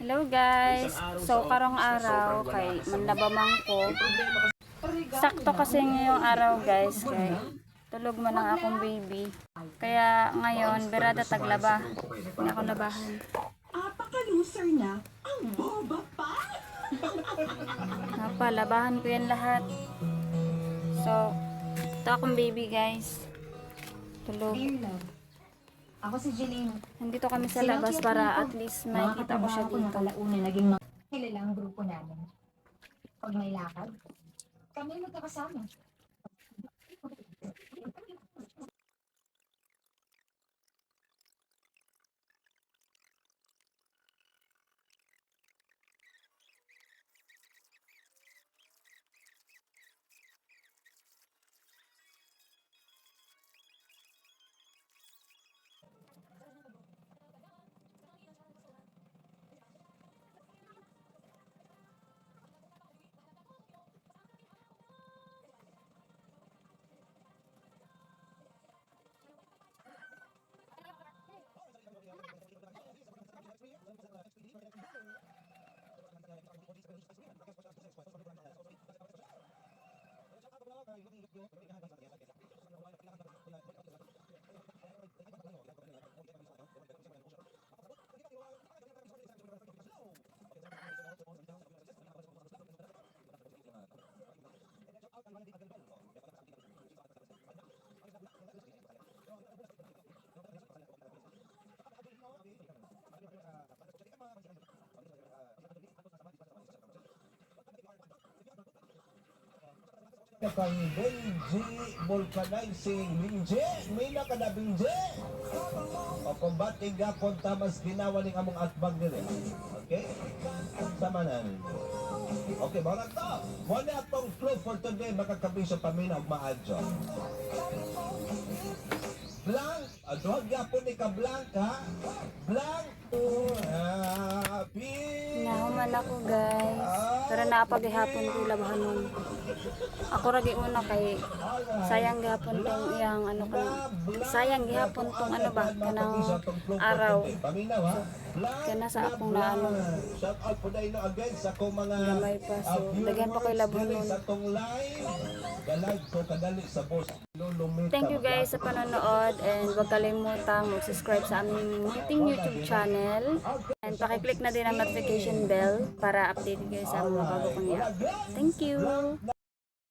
Hello guys. So karong araw kay manlabamang ko. Sakto kasi ngayong araw guys kay tulog man ang akong baby. Kaya ngayon berada taglaba. Hindi ako labahan. Apaka-loser na. Ang boba pa. Napalabahan ko yan lahat. So ito akong baby guys. Tulog. Dear love, ako si Jeline. Nandito kami sa labas para at least makita ko siya Ako dito. nakalauna naging mga kilala ang grupo namin. Pag may lakad, kami magkakasama. Kang Benji vulcanizing Benji may nakada Benji pakumbati gapon tamas ginawa ning among atbag dire. Okay, sama na okay ba na to mo na atong clue for today makakabi sa pamina ug maadyo blank adto gapon ni ka blanca blank happy Nahuman ako guys. Pero naapagihapon ko labahanon. Ako ra una kay sayang gihapon tong iyang ano kan. Sayang gihapon tong ano ba kanang araw. Kana sa akong na ano. Shout out po dahil again sa akong mga Gamay pa. So, daghan pa ko'y labahanon. sa tong live. Galag ko kadali sa boss. Thank you guys sa panonood and huwag kalimutang mag-subscribe sa aming munting YouTube channel and pakiclick na din ang notification bell para update kayo sa mga bago kong i-upload. Thank you!